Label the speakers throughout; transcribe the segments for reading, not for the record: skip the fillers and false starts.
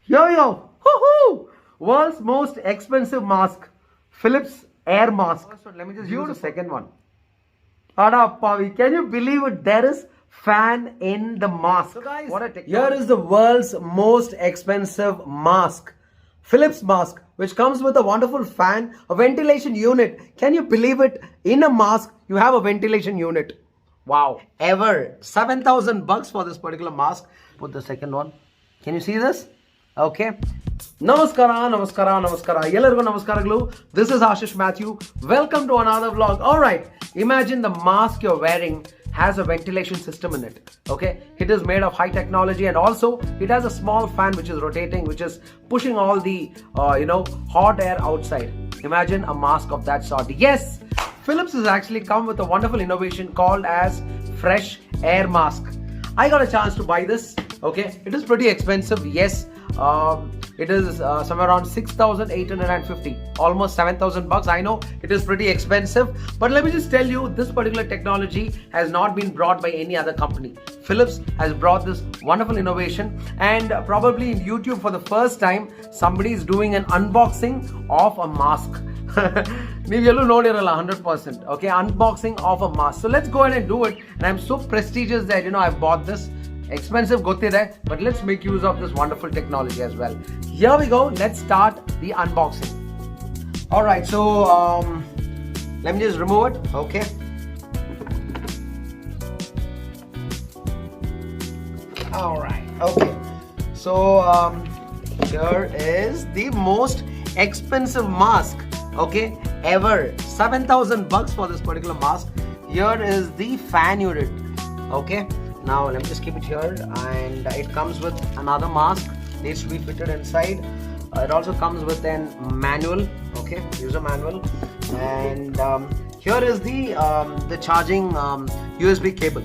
Speaker 1: Here we go. Woohoo! World's most expensive mask. Philips Air Mask. Let me just use the second one. Ada Pavi, can you believe it? There is fan in the mask. So guys, here is the world's most expensive mask. Philips mask, which comes with a wonderful fan, a ventilation unit. Can you believe it? In a mask, you have a ventilation unit. Wow. Ever. 7,000 bucks for this particular mask. Put the second one. Can you see this? Okay. Namaskara, namaskara, namaskara. Ellargu namaskaralu. This is Ashish Matthew. Welcome to another vlog. Alright. Imagine the mask you're wearing has a ventilation system in it. Okay. It is made of high technology, and also it has a small fan which is rotating, which is pushing all the hot air outside. Imagine a mask of that sort. Yes. Philips has actually come with a wonderful innovation called as Fresh Air Mask. I got a chance to buy this. Okay, it is pretty expensive. Yes, it is somewhere around 6,850, almost 7,000 bucks. I know it is pretty expensive, but let me just tell you, this particular technology has not been brought by any other company. Philips has brought this wonderful innovation, and probably in YouTube for the first time, somebody is doing an unboxing of a mask. ನೀವೆಲ್ಲೂ ನೋಡಿರಲ್ಲ 100%. Okay, unboxing of a mask. So let's go ahead and do it. And I'm so prestigious that I've bought this. Expensive gottide, but let's make use of this wonderful technology as well. Here we go. Let's start the unboxing. All right, so let me just remove it. Okay. All right. Okay. So here is the most expensive mask, okay, ever. 7,000 bucks for this particular mask. Here is the fan unit. Okay. Now let me just keep it here, and it comes with another mask, needs to be fitted inside. It also comes with a manual, okay, user manual, and here is the charging USB cable.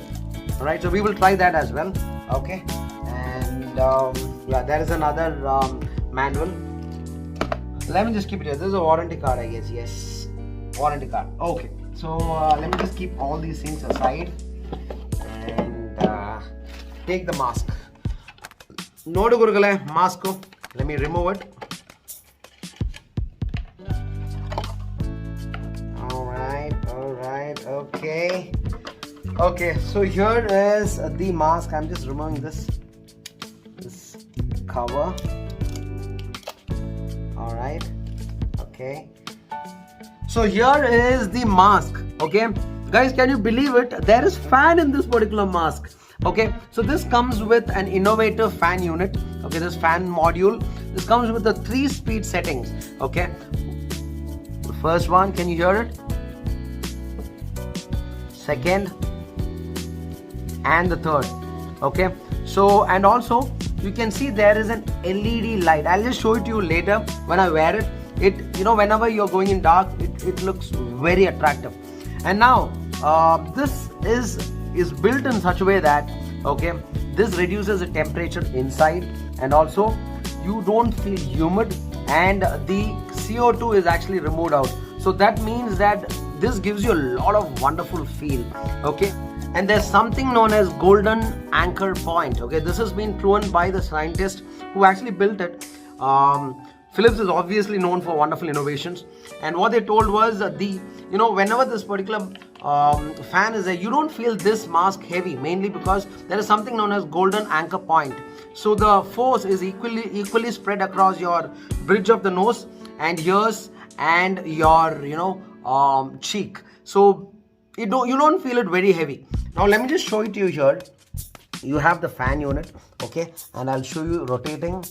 Speaker 1: All right, so we will try that as well. Okay, and yeah, there is another manual. Let me just keep it here. This is a warranty card, I guess. Yes, warranty card. Okay, so let me just keep all these things aside and take the mask. Nodu gurugale mask. Let me remove it. All right. Okay, so here is the mask. I'm just removing this cover. All right. Okay, so here is the mask. Okay, guys, can you believe it? There is fan in this particular mask. Okay, so this comes with an innovative fan unit. Okay, this fan module. This comes with the 3-speed settings. Okay, the first one, can you hear it? Second and the third. Okay, so and also you can see there is an LED light. I'll just show it to you later when I wear it. Whenever you're going in dark, it looks very attractive. And now this is built in such a way that, okay, this reduces the temperature inside, and also you don't feel humid, and the CO2 is actually removed out. So that means that this gives you a lot of wonderful feel. Okay, and there's something known as golden anchor point. Okay, this has been proven by the scientist who actually built it. Philips is obviously known for wonderful innovations, and what they told was whenever this particular fan is there, you don't feel this mask heavy, mainly because there is something known as golden anchor point. So the force is equally spread across your bridge of the nose and ears and your cheek, so you don't feel it very heavy. Now let me just show it to you here. You have the fan unit, okay, and I'll show you rotating.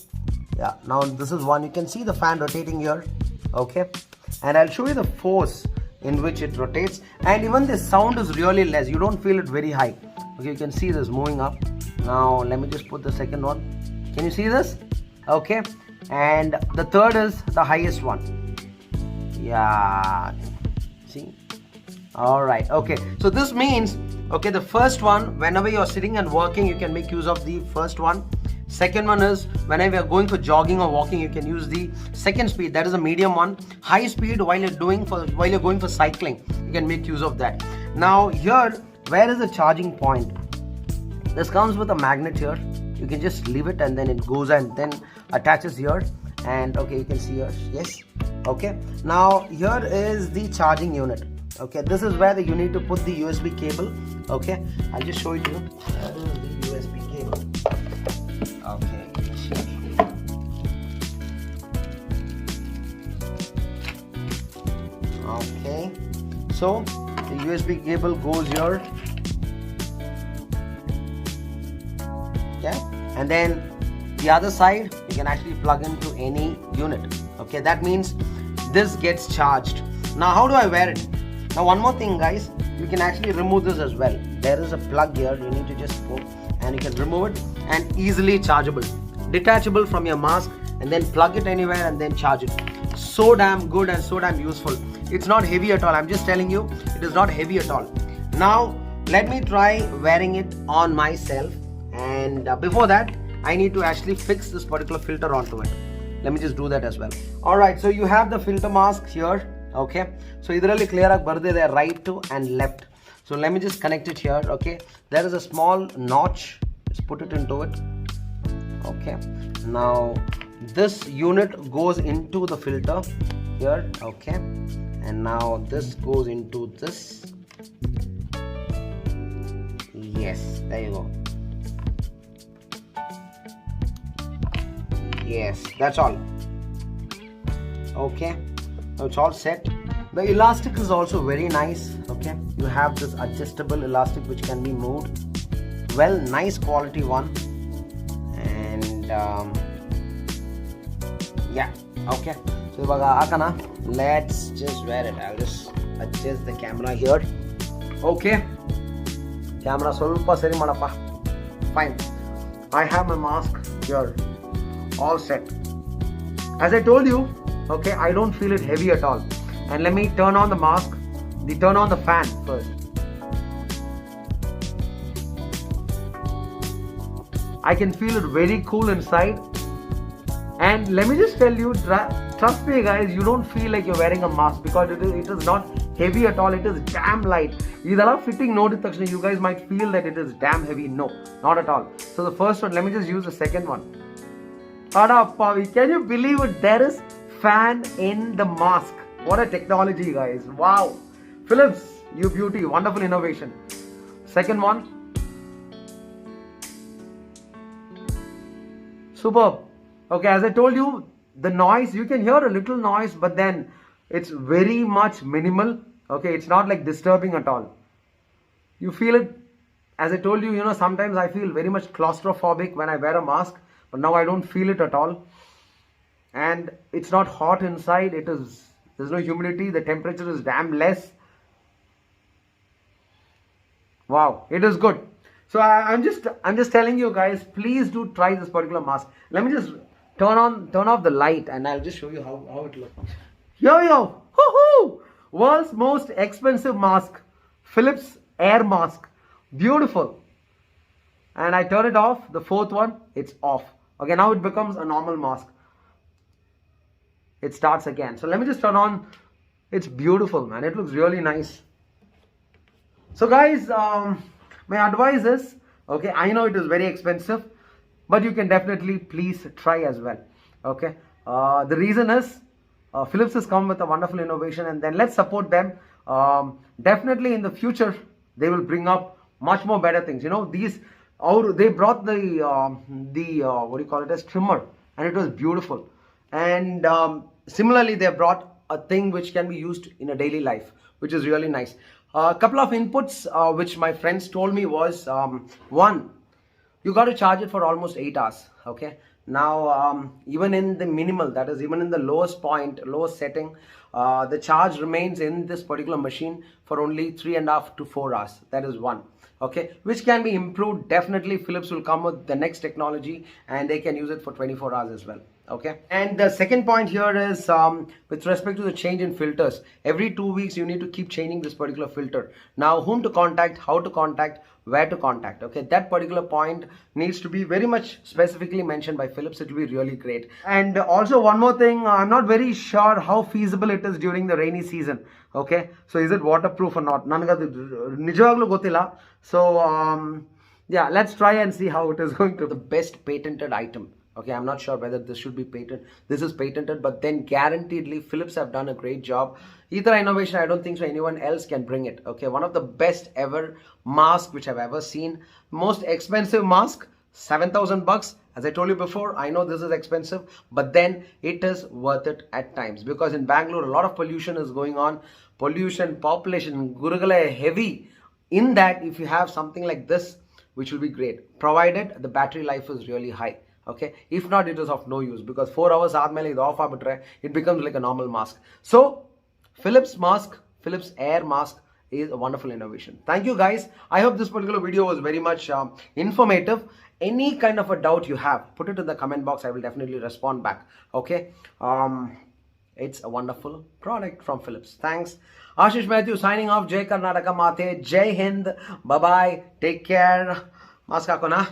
Speaker 1: Yeah, now this is one. You can see the fan rotating here. Okay, and I'll show you the force in which it rotates, and even the sound is really less. You don't feel it very high. Okay, you can see this moving up. Now let me just put the second one. Can you see this? Okay, and the third is the highest one. Yeah, see. All right. Okay, so this means, okay, the first one, whenever you're sitting and working, you can make use of the first one. Second one is whenever you're going for jogging or walking, you can use the second speed, that is a medium one. High speed while you're going for cycling, you can make use of that. Now here, where is the charging point? This comes with a magnet here. you can just leave it and then it goes and then attaches here. And okay, you can see here, yes. Okay, now here is the charging unit. Okay, this is where you need to put the USB cable. Okay, I'll just show it to you. That is the USB cable. Okay, okay, so the USB cable goes here. Okay, and then the other side you can actually plug into any unit. Okay, that means this gets charged. Now how do I wear it? Now one more thing guys, you can actually remove this as well. There is a plug here, you need to just go and you can remove it, and easily chargeable, detachable from your mask, and then plug it anywhere and then charge it. So damn good and so damn useful. It's not heavy at all. I'm just telling you, it is not heavy at all. Now let me try wearing it on myself, and before that I need to actually fix this particular filter onto it. Let me just do that as well. Alright, so you have the filter mask here. Okay, so idralli clear aagi barde there, right to and left. So let me just connect it here. Okay, there is a small notch, just put it into it. Okay, now this unit goes into the filter here. Okay, and now this goes into this. Yes, there you go. Yes, that's all. Okay, now it's all set. The elastic is also very nice. Okay, you have this adjustable elastic which can be moved. Well, nice quality one. And yeah, okay, so let's just wear it. I'll just adjust the camera here. Okay, camera solpa seri madappa. Fine, I have my mask here, all set. As I told you, okay, I don't feel it heavy at all. And let me turn on the mask, turn on the fan first. I can feel it very cool inside. And let me just tell you, trust me guys, you don't feel like you're wearing a mask because it is not heavy at all. It is damn light. Idala fitting noted takshana, you guys might feel that it is damn heavy. No, not at all. So the first one, let me just use the second one. Ada Pavi, can you believe it? There is fan in the mask. What a technology, guys. Wow. Philips, you beauty. Wonderful innovation. Second one. Superb. Okay, as I told you, the noise, you can hear a little noise, but then it's very much minimal. Okay, it's not like disturbing at all. You feel it, as I told you, sometimes I feel very much claustrophobic when I wear a mask, but now I don't feel it at all. And it's not hot inside. There's no humidity. The temperature is damn less. Wow, it is good. So I'm just telling you guys, please do try this particular mask. Let me just turn off the light and I'll just show you how it looks. Yo, hoo-hoo! World's most expensive mask, Philips Air Mask. Beautiful. And I turn it off. The fourth one, it's off. Okay, now it becomes a normal mask. It starts again. So let me just turn on. It's beautiful, man. It looks really nice. So guys, my advice is, okay, I know it is very expensive, but you can definitely please try as well. Okay, the reason is Philips has come with a wonderful innovation, and then let's support them. Definitely in the future they will bring up much more better things. They brought the what do you call it, as trimmer, and it was beautiful. And similarly, they brought a thing which can be used in a daily life, which is really nice. A couple of inputs which my friends told me was, one, you got to charge it for almost 8 hours. Okay, now even in the minimal, that is even in the lowest setting, the charge remains in this particular machine for only 3.5 to 4 hours. That is one. Okay, which can be improved. Definitely Philips will come with the next technology and they can use it for 24 hours as well. Okay, and the second point here is with respect to the change in filters. Every 2 weeks you need to keep changing this particular filter. Now whom to contact, how to contact, where to contact. Okay, that particular point needs to be very much specifically mentioned by Philips. It will be really great. And also one more thing, I'm not very sure how feasible it is during the rainy season. Okay, so is it waterproof or not? So Yeah, let's try and see how it is going to. The best patented item. Okay, I'm not sure whether this should be patented. This is patented, but then guaranteedly Philips have done a great job. Ether innovation, I don't think so anyone else can bring it. Okay, one of the best ever mask which I've ever seen. Most expensive mask, 7,000 bucks. As I told you before, I know this is expensive, but then it is worth it at times, because in Bangalore a lot of pollution is going on. Pollution, population, Gurugala heavy. In that, if you have something like this, which will be great, provided the battery life is really high. Okay, if not, it is of no use, because 4 hours aadmele idu off ಆಗ್ಬಿಟ್ರೆ it becomes like a normal mask. So Philips mask, Philips Air mask is a wonderful innovation. Thank you guys. I hope this particular video was very much informative. Any kind of a doubt you have, put it in the comment box. I will definitely respond back. Okay, it's a wonderful product from Philips. Thanks. Ashish Matthew signing off. Jai Karnataka Mate. Jai Hind. Bye bye. Take care. Mask hakona.